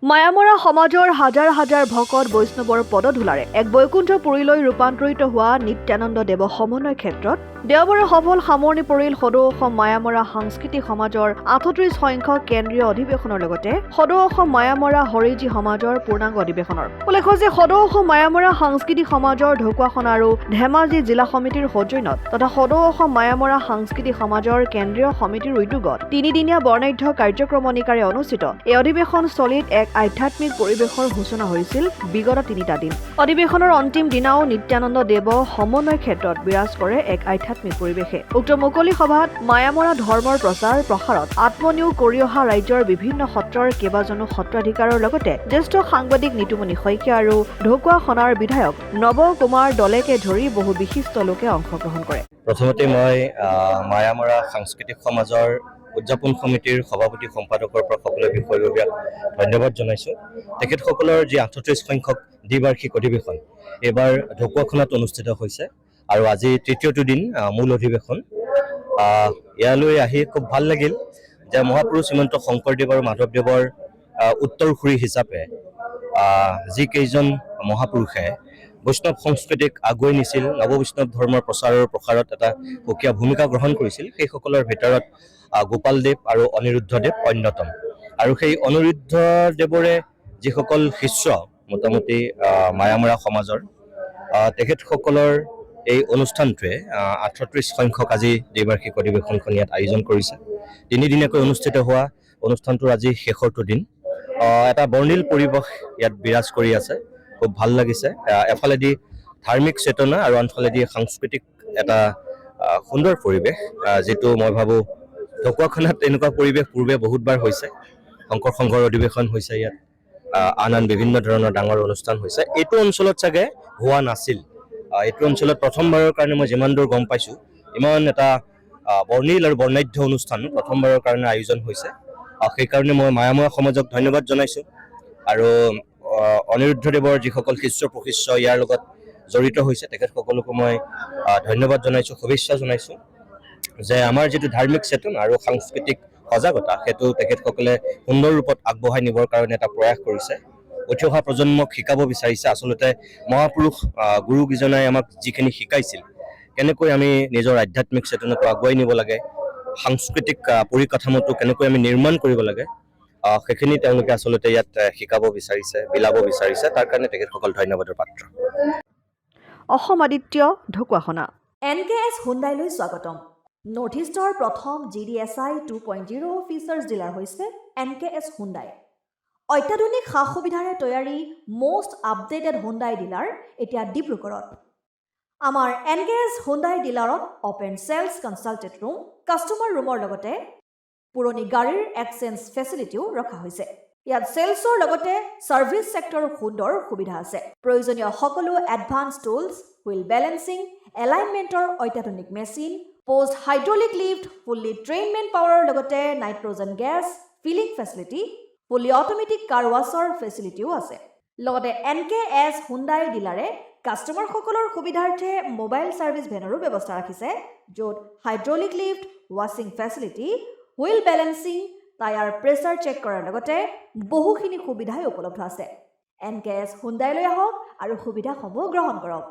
মায়ামৰা সমাজৰ হাজাৰ হাজাৰ ভকত বৈষ্ণৱৰ পদধূলাৰে এক বৈকুণ্ঠপুৰীলৈ ৰূপান্তৰিত হোৱা নিত্যানন্দ দেৱ সমন্বয় ক্ষেত্ৰত দেওবাৰে সফল সামৰণি পৰিল সদৌ অসম মায়ামৰা সাংস্কৃতিক সমাজৰ ৩৮ সংখ্যক কেন্দ্ৰীয় অধিৱেশনৰ লগতে সদৌ অসম মায়ামৰা হৰিজী সমাজৰ পূৰ্ণাংগ অধিৱেশনৰ। উল্লেখ্য যে সদৌ অসম মায়ামৰা সাংস্কৃতিক সমাজৰ ঢকুৱাখনা আৰু ধেমাজি জিলা সমিতিৰ সৌজন্যত তথা সদৌ অসম মায়ামৰা সাংস্কৃতিক সমাজৰ কেন্দ্ৰীয় সমিতিৰ উদ্যোগত তিনিদিনীয়া বৰ্ণাঢ্য কাৰ্যক্ৰমণিকাৰে অনুষ্ঠিত এই অধিৱেশনস্থলীত এক আধ্যাত্মিক পৰিৱেশৰ সূচনা হৈছিল বিগত ৩টা দিন। অধিৱেশনৰ অন্তিম দিনাও নিত্যানন্দ দেৱ সমন্বয় ক্ষেত্ৰত বিৰাজ কৰে এক আধ্যাত্মিক পৰিৱেশে। উক্ত মুকলি সভাত মায়ামৰা ধৰ্মৰ প্ৰচাৰ প্ৰসাৰত আত্মনিয়োগ কৰি অহা ৰাজ্যৰ বিভিন্ন সত্ৰৰ কেইবাজনো সত্ৰাধিকাৰৰ লগতে জ্যেষ্ঠ সাংবাদিক নিতুমণি শইকীয়া আৰু ঢকুৱাখনাৰ বিধায়ক নৱ কুমাৰ দলেকে ধৰি বহু বিশিষ্ট লোকে অংশগ্ৰহণ কৰে। প্ৰথমতে মই মায়ামৰা সাংস্কৃতিক সমাজৰ উদযাপন সমিতিৰ সভাপতি সম্পাদকৰ পৰা সকলো বিষয়ববীয়াক ধন্যবাদ জনাইছোঁ। তেখেতসকলৰ যি ৩৮ সংখ্যক দ্বিবাৰ্ষিক অধিৱেশন এইবাৰ ঢকুৱাখনাত অনুষ্ঠিত হৈছে আৰু আজি তৃতীয়টো দিন মূল অধিৱেশন। ইয়ালৈ আহি খুব ভাল লাগিল যে মহাপুৰুষ শ্ৰীমন্ত শংকৰদেৱ আৰু মাধৱদেৱৰ উত্তৰসূৰী হিচাপে যিকেইজন মহাপুৰুষে বৈষ্ণৱ সংস্কৃতিক আগুৱাই নিছিল, নৱবৈষ্ণৱ ধৰ্মৰ প্ৰচাৰৰ প্ৰসাৰত এটা সুকীয়া ভূমিকা গ্ৰহণ কৰিছিল, সেইসকলৰ ভিতৰত গোপালদেৱ আৰু অনিৰুদ্ধদেৱ অন্যতম। আৰু সেই অনিৰুদ্ধদেৱৰে যিসকল শিষ্য মোটামুটি মায়ামৰা সমাজৰ তেখেতসকলৰ এই অনুষ্ঠানটোৱে ৩৮ সংখ্যক আজি দ্বিবাৰ্ষিক অধিৱেশনখন ইয়াত আয়োজন কৰিছে। তিনিদিনীয়াকৈ অনুষ্ঠিত হোৱা অনুষ্ঠানটোৰ আজি শেষৰটো দিন। এটা বৰ্ণিল পৰিৱেশ ইয়াত বিৰাজ কৰি আছে, খুব ভাল লাগিছে। এফালেদি ধাৰ্মিক চেতনা আৰু আনফালেদি সাংস্কৃতিক এটা সুন্দৰ পৰিৱেশ, যিটো মই ভাবোঁ ঢকুৱাখনাত এনেকুৱা পৰিৱেশ পূৰ্বে বহুতবাৰ হৈছে। শংকৰ সংঘৰ অধিৱেশন হৈছে ইয়াত, আন বিভিন্ন ধৰণৰ ডাঙৰ অনুষ্ঠান হৈছে। এইটো অঞ্চলত চাগে হোৱা নাছিল। এইটো অঞ্চলত প্ৰথমবাৰৰ কাৰণে মই যিমান দূৰ গম পাইছোঁ, ইমান এটা বৰ্ণিল আৰু বৰ্ণাঢ্য অনুষ্ঠান প্ৰথমবাৰৰ কাৰণে আয়োজন হৈছে। সেইকাৰণে মই মায়ামৰা সমাজক ধন্যবাদ জনাইছোঁ আৰু অনিৰুদ্ধদেৱৰ যিসকল শিষ্য প্ৰশিষ্য ইয়াৰ লগত জড়িত হৈছে তেখেতসকলকো মই ধন্যবাদ জনাইছোঁ, শুভেচ্ছা জনাইছোঁ যে আমাৰ যিটো ধাৰ্মিক চেতনা আৰু সাংস্কৃতিক সজাগতা সেইটো তেখেতসকলে সুন্দৰ ৰূপত আগবঢ়াই নিবৰ কাৰণে এটা প্ৰয়াস কৰিছে। উঠি অহা প্ৰজন্মক শিকাব বিচাৰিছে আচলতে মহাপুৰুষ গুৰুকেইজনাই আমাক যিখিনি শিকাইছিল, কেনেকৈ আমি নিজৰ আধ্যাত্মিক চেতনাটো আগুৱাই নিব লাগে, সাংস্কৃতিক পৰিকাঠামোটো কেনেকৈ আমি নিৰ্মাণ কৰিব লাগে, সেইখিনি তেওঁলোকে আচলতে ইয়াত শিকাব বিচাৰিছে, বিলাব বিচাৰিছে। তাৰ কাৰণে তেখেতসকল ধন্যবাদৰ পাত্ৰ। অসম আদিত্য, ঢকুৱাখনা। NKS হুণ্ডাইলৈ স্বাগতম। নৰ্থ ইষ্টৰ প্ৰথম GDSI 2.0 ফিচাৰ্ছ ডিলাৰ হৈছে NKS হুণ্ডাই। অত্যাধুনিক সা সুবিধাৰে তৈয়াৰী মষ্ট আপডেটেড হুণ্ডাই ডিলাৰ এতিয়া ডিব্ৰুগড়ত। আমাৰ NKS হুণ্ডাই ডিলাৰত open sales consulted room, customer ৰুমৰ লগতে পুৰণি গাড়ীৰ এক্সচেঞ্জ ফেচিলিটিও ৰখা হৈছে। ইয়াত চেলছৰ লগতে ছাৰ্ভিচ ছেক্টৰৰ সুন্দৰ সুবিধা আছে। প্ৰয়োজনীয় সকলো এডভান্স টুলছ, হুইল বেলেন্সিং, এলাইনমেণ্টৰ অত্যাধুনিক machine, post hydraulic lift, fully trained man পাৱাৰৰ লগতে nitrogen gas filling facility, fully automatic car washer ফেচিলিটিও আছে। লগতে NKS হুণ্ডাই ডিলাৰে কাষ্টমাৰসকলৰ সুবিধাৰ্থে মোবাইল ছাৰ্ভিচ ভেনৰো ব্যৱস্থা ৰাখিছে, য'ত হাইড্ৰলিক লিফ্ট, ৱাশ্বিং facility, wheel balancing, tyre pressure check কৰাৰ লগতে বহুখিনি সুবিধাই উপলব্ধ আছে। NKS হুণ্ডাইলৈ আহক আৰু সুবিধাসমূহ গ্ৰহণ কৰক।